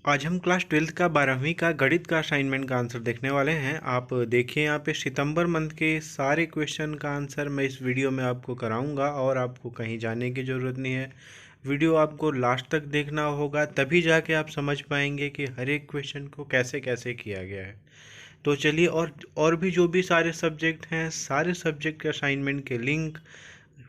आज हम class 12th का 12वीं का गणित का असाइनमेंट का आंसर देखने वाले हैं। आप देखिए यहाँ पे सितंबर मंथ के सारे क्वेश्चन का आंसर मैं इस वीडियो में आपको कराऊंगा और आपको कहीं जाने की ज़रूरत नहीं है। वीडियो आपको लास्ट तक देखना होगा, तभी जाके आप समझ पाएंगे कि हर एक क्वेश्चन को कैसे कैसे किया गया है। तो चलिए, और भी जो भी सारे सब्जेक्ट हैं, सारे सब्जेक्ट के असाइनमेंट के लिंक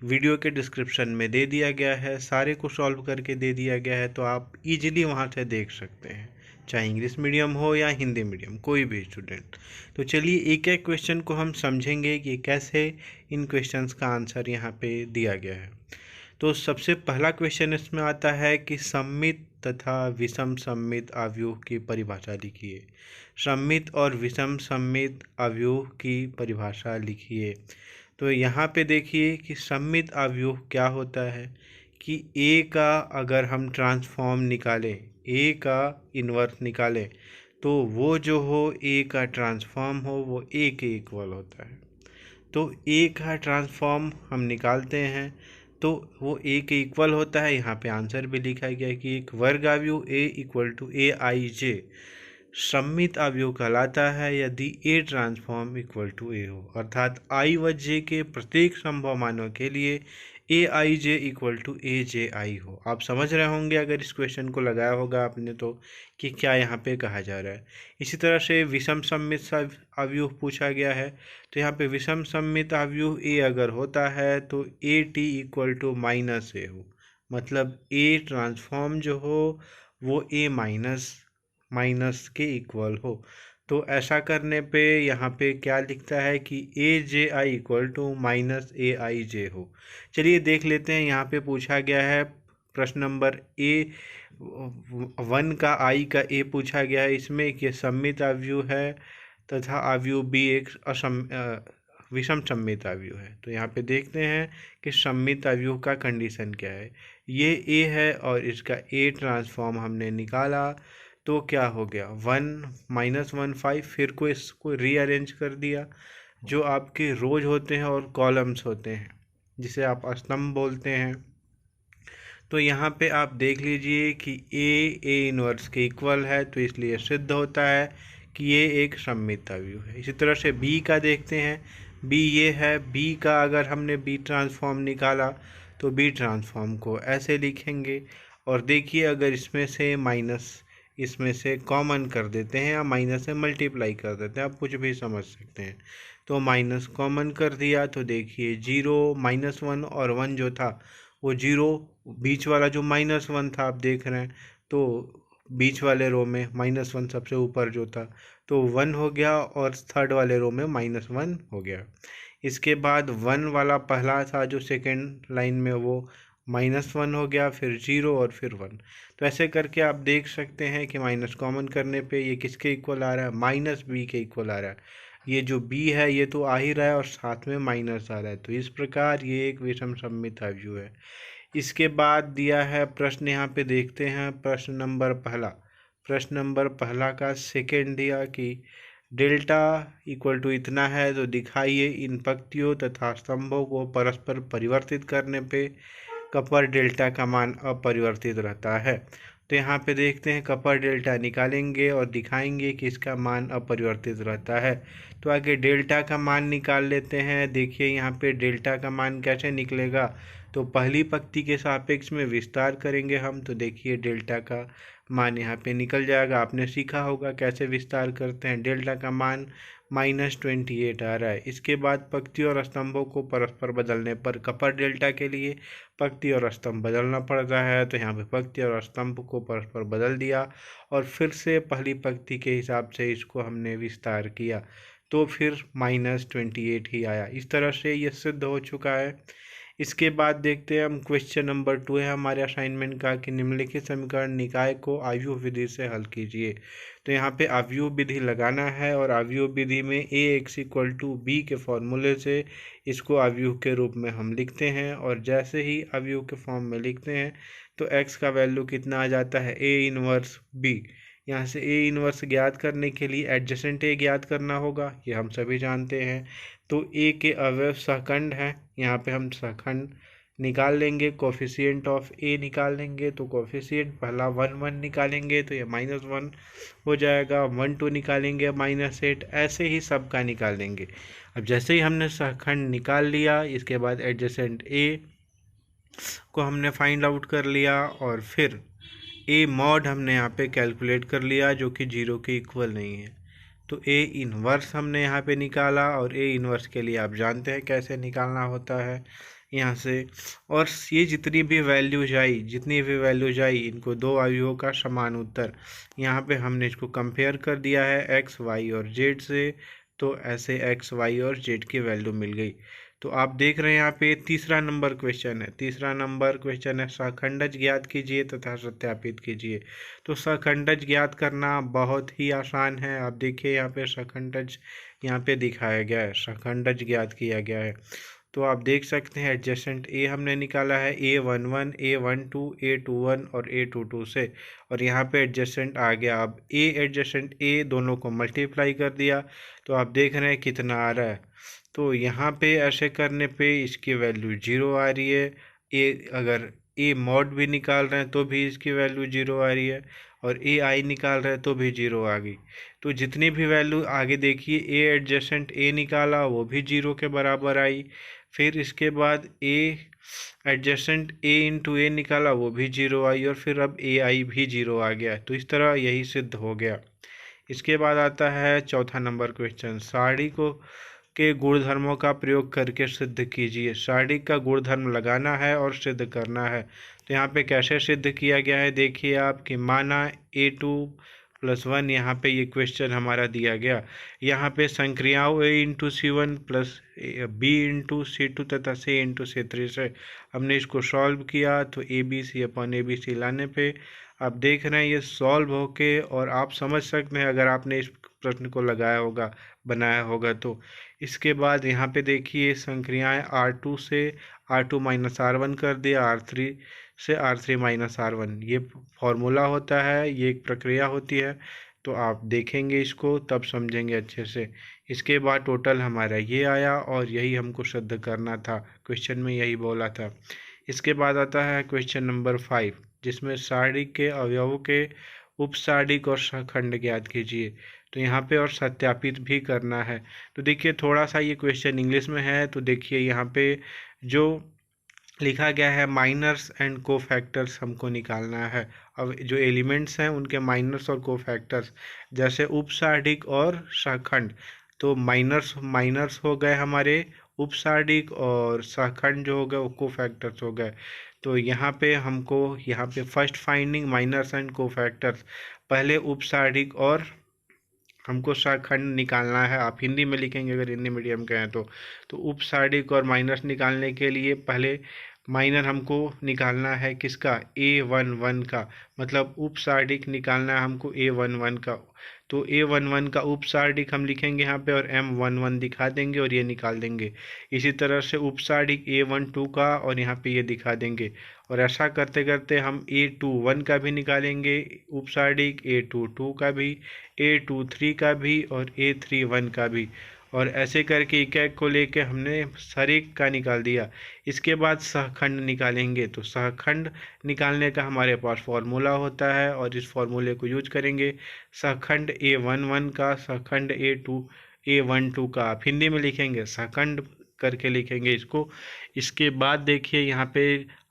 वीडियो के डिस्क्रिप्शन में दे दिया गया है, सारे को सॉल्व करके दे दिया गया है, तो आप इजीली वहाँ से देख सकते हैं, चाहे इंग्लिश मीडियम हो या हिंदी मीडियम, कोई भी स्टूडेंट। तो चलिए एक एक क्वेश्चन को हम समझेंगे कि कैसे इन क्वेश्चंस का आंसर यहाँ पे दिया गया है। तो सबसे पहला क्वेश्चन इसमें आता है कि सममित तथा विषम सममित अवयव की परिभाषा लिखिए। सममित और विषम सममित अवयव की परिभाषा लिखिए। तो यहाँ पे देखिए कि सममित अवयव क्या होता है कि ए का अगर हम ट्रांसफॉर्म निकालें, ए का इन्वर्स निकालें, तो वो जो हो ए का ट्रांसफॉर्म हो वो ए के इक्वल होता है। तो ए का ट्रांसफॉर्म हम निकालते हैं तो वो ए के इक्वल होता है। यहाँ पे आंसर भी लिखा गया है कि एक वर्ग अवयव ए इक्वल टू ए आई जे सममित अवयव कहलाता है यदि ए ट्रांसफॉर्म इक्वल टू ए हो, अर्थात आई व जे के प्रत्येक संभव मानों के लिए ए आई जे इक्वल टू ए जे आई हो। आप समझ रहे होंगे अगर इस क्वेश्चन को लगाया होगा आपने तो कि क्या यहाँ पे कहा जा रहा है। इसी तरह से विषम सममित अवयव पूछा गया है, तो यहाँ पे विषम सममित अवयव ए अगर होता है तो A T equal to minus A हो, मतलब ए ट्रांसफॉर्म जो हो वो ए माइनस के इक्वल हो। तो ऐसा करने पे यहाँ पे क्या लिखता है कि ए जे आई इक्वल टू माइनस ए आई जे हो। चलिए देख लेते हैं, यहाँ पे पूछा गया है प्रश्न नंबर ए 1 का आई का ए पूछा गया है, इसमें कि सममित अवयव है तथा अवयव बी एक विषम सममित अवयव है। तो यहाँ पे देखते हैं कि सममित अवयव का कंडीशन क्या है। ये ए है और इसका ए ट्रांसफॉर्म हमने निकाला तो क्या हो गया 1 - 1 5, फिर को इसको रीअरेंज कर दिया। जो आपके रोज होते हैं और कॉलम्स होते हैं जिसे आप स्तंभ बोलते हैं, तो यहाँ पे आप देख लीजिए कि ए इनवर्स के इक्वल है, तो इसलिए सिद्ध होता है कि ये एक सममित अवयव है। इसी तरह से बी का देखते हैं, बी ये है, बी का अगर हमने बी ट्रांसफॉर्म निकाला तो बी ट्रांसफॉर्म को ऐसे लिखेंगे। और देखिए अगर इसमें से माइनस इसमें से कॉमन कर देते हैं या माइनस से मल्टीप्लाई कर देते हैं, आप कुछ भी समझ सकते हैं। तो माइनस कॉमन कर दिया तो देखिए 0 -1 और 1 जो था वो 0, बीच वाला जो -1 था आप देख रहे हैं, तो बीच वाले रो में -1 सबसे ऊपर जो था तो 1 हो गया और थर्ड वाले रो में -1 हो गया। इसके बाद 1 वाला पहला था जो सेकेंड लाइन में वो -1 हो गया, फिर 0 और फिर 1। तो ऐसे करके आप देख सकते हैं कि माइनस कॉमन करने पे ये किसके इक्वल आ रहा है, माइनस बी के इक्वल आ रहा है। ये जो बी है ये तो आ ही रहा है और साथ में माइनस आ रहा है, तो इस प्रकार ये एक विषम सममित अवयव है। इसके बाद दिया है प्रश्न, यहाँ पे देखते हैं प्रश्न नंबर पहला का सेकेंड दिया कि डेल्टा इक्वल टू इतना है, तो दिखाइए इन पंक्तियों तथा स्तंभों को परस्पर परिवर्तित करने पे कपर डेल्टा का मान अपरिवर्तित रहता है। तो यहाँ पे देखते हैं कपर डेल्टा निकालेंगे और दिखाएंगे कि इसका मान अपरिवर्तित रहता है। तो आगे डेल्टा का मान निकाल लेते हैं। देखिए यहाँ पे डेल्टा का मान कैसे निकलेगा, तो पहली पंक्ति के सापेक्ष में विस्तार करेंगे हम, तो देखिए डेल्टा का मान यहाँ पे निकल जाएगा। आपने सीखा होगा कैसे विस्तार करते हैं। डेल्टा का मान -28 आ रहा है। इसके बाद पंक्ति और स्तंभों को परस्पर बदलने पर कपर डेल्टा के लिए पंक्ति और स्तंभ बदलना पड़ता है, तो यहाँ पे पंक्ति और स्तंभ को परस्पर बदल दिया और फिर से पहली पंक्ति के हिसाब से इसको हमने विस्तार किया, तो फिर -28 ही आया। इस तरह से ये सिद्ध हो चुका है। इसके बाद देखते हैं हम क्वेश्चन नंबर 2 है हमारे असाइनमेंट का कि निम्नलिखित समीकरण निकाय को आव्यूह विधि से हल कीजिए। तो यहाँ पे आव्यूह विधि लगाना है और आव्यूह विधि में ए एक्स इक्वल टू बी के फॉर्मूले से इसको आव्यूह के रूप में हम लिखते हैं। और जैसे ही आव्यूह के फॉर्म में लिखते हैं तो एक्स का वैल्यू कितना आ जाता है, ए इनवर्स बी। यहाँ से ए इनवर्स ज्ञात करने के लिए एडजेसेंट ए ज्ञात करना होगा, ये हम सभी जानते हैं। तो ए के अवयव सहखंड हैं, यहाँ पे हम सहखंड निकाल लेंगे, कोफिशिएंट ऑफ ए निकाल लेंगे, तो कोफिशिएंट पहला 1 निकालेंगे तो ये -1 हो जाएगा, 1 2 निकालेंगे -8, ऐसे ही सब का निकाल देंगे। अब जैसे ही हमने सहखंड निकाल लिया, इसके बाद एडजेसेंट ए को हमने फाइंड आउट कर लिया और फिर ए मॉड हमने यहाँ पे कैलकुलेट कर लिया जो कि 0 के इक्वल नहीं है। तो ए इन्वर्स हमने यहाँ पे निकाला और ए इन्वर्स के लिए आप जानते हैं कैसे निकालना होता है यहाँ से। और ये जितनी भी वैल्यूज आई इनको दो अवयवों का समान उत्तर, यहाँ पे हमने इसको कंपेयर कर दिया है एक्स वाई और जेड से, तो ऐसे एक्स वाई और जेड की वैल्यू मिल गई। तो आप देख रहे हैं यहाँ पे तीसरा नंबर क्वेश्चन है सहखंडज ज्ञात कीजिए तथा सत्यापित कीजिए। तो सहखंडज ज्ञात करना बहुत ही आसान है। आप देखिए यहाँ पे सहखंडज यहाँ पे दिखाया गया है, सहखंडज ज्ञात किया गया है। तो आप देख सकते हैं एडजेसेंट ए हमने निकाला है A11, A12, A21 और A22 से, और यहाँ पे एडजेसेंट आ गया। अब ए एडजेसेंट ए दोनों को मल्टीप्लाई कर दिया तो आप देख रहे हैं कितना आ रहा है। तो यहाँ पे ऐसे करने पे इसकी वैल्यू 0 आ रही है। अगर ए मॉड भी निकाल रहे हैं तो भी इसकी वैल्यू 0 आ रही है, और ए आई निकाल रहे हैं तो भी 0 आ गई। तो जितनी भी वैल्यू आगे देखिए, ए एडजेसेंट ए निकाला वो भी 0 के बराबर आई, फिर इसके बाद ए एडजेसेंट ए इंटू ए निकाला वो भी 0 आई, और फिर अब ए आई भी 0 आ गया। तो इस तरह यही सिद्ध हो गया। इसके बाद आता है चौथा नंबर क्वेश्चन, सारणी को के गुणधर्मों का प्रयोग करके सिद्ध कीजिए। सारणी का गुणधर्म लगाना है और सिद्ध करना है। तो यहाँ पे कैसे सिद्ध किया गया है देखिए आप, कि माना A2 + 1, यहाँ पे ये क्वेश्चन हमारा दिया गया। यहाँ पे संक्रियाओं A × C1 + B × C2 तथा C × C3 से हमने इसको सॉल्व किया। तो ABC/ABC लाने पे आप देख रहे हैं ये सॉल्व होके, और आप समझ सकते हैं अगर आपने इस प्रश्न को लगाया होगा, बनाया होगा तो। इसके बाद यहाँ पे देखिए संक्रियाएं R2 से R2 - R1 कर दिया, R3 से R3 - R1, ये फॉर्मूला होता है, ये एक प्रक्रिया होती है। तो आप देखेंगे इसको तब समझेंगे अच्छे से। इसके बाद टोटल हमारा ये आया, और यही हमको सिद्ध करना था, क्वेश्चन में यही बोला था। इसके बाद आता है क्वेश्चन नंबर 5, जिसमें सारणी के अवयवों के उपसारणी और सहखंड ज्ञात कीजिए। तो यहाँ पे और सत्यापित भी करना है। तो देखिए थोड़ा सा ये क्वेश्चन इंग्लिश में है, तो देखिए यहाँ पे जो लिखा गया है माइनर्स एंड कोफैक्टर्स हमको निकालना है। अब जो एलिमेंट्स हैं उनके माइनर्स और कोफैक्टर्स, जैसे उपसारणी और सहखंड, तो माइनर्स हो गए हमारे उपसारणी, और सहखंड जो हो गए वो कोफैक्टर्स हो गए। तो यहाँ पे first finding minors and cofactors, पहले उपसारणी और हमको सहखंड निकालना है। आप हिंदी में लिखेंगे अगर हिंदी मीडियम के हैं तो उपसारणी और माइनर्स निकालने के लिए पहले माइनर हमको निकालना है किसका, A11 का, मतलब उपसारणी निकालना है हमको A11 का। तो A11 का उपसारणी हम लिखेंगे यहाँ पे, और M11 दिखा देंगे और ये निकाल देंगे। इसी तरह से उपसारणी A12 का, और यहाँ पे ये दिखा देंगे। और ऐसा करते करते हम A21 का भी निकालेंगे उपसारणी, A22 का भी, A23 का भी, और A31 का भी, और ऐसे करके एक को लेके हमने हर एक का निकाल दिया। इसके बाद सहखंड निकालेंगे। तो सहखंड निकालने का हमारे पास फॉर्मूला होता है, और इस फॉर्मूले को यूज करेंगे। सहखंड A11 का, सहखंड A12 का, आप हिंदी में लिखेंगे सहखंड करके लिखेंगे इसको। इसके बाद देखिए यहाँ पे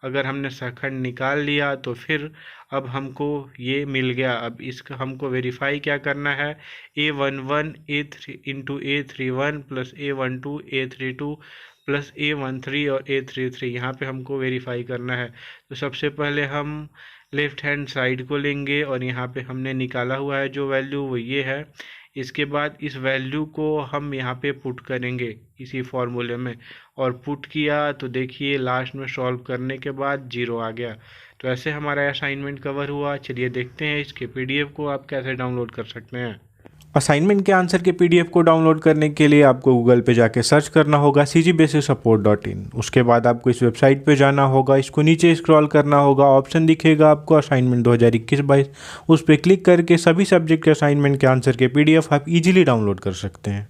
अगर हमने सहखंड निकाल लिया तो फिर अब हमको ये मिल गया। अब इसका हमको वेरीफाई क्या करना है, A11 A3 × A31 + A12 A32 + A13 और A33, यहाँ पे हमको वेरीफाई करना है। तो सबसे पहले हम लेफ्ट हैंड साइड को लेंगे, और यहाँ पे हमने निकाला हुआ है जो वैल्यू वो ये है। इसके बाद इस वैल्यू को हम यहाँ पे पुट करेंगे इसी फॉर्मूले में, और पुट किया तो देखिए लास्ट में सॉल्व करने के बाद 0 आ गया। तो ऐसे हमारा असाइनमेंट कवर हुआ। चलिए देखते हैं इसके PDF को आप कैसे डाउनलोड कर सकते हैं। असाइनमेंट के आंसर के PDF को डाउनलोड करने के लिए आपको गूगल पे जाके सर्च करना होगा cgbasicsupport.in। उसके बाद आपको इस वेबसाइट पे जाना होगा, इसको नीचे स्क्रॉल करना होगा, ऑप्शन दिखेगा आपको असाइनमेंट 2021-22, उस पर क्लिक करके सभी सब्जेक्ट के असाइनमेंट के आंसर के PDF आप इजीली डाउनलोड कर सकते हैं।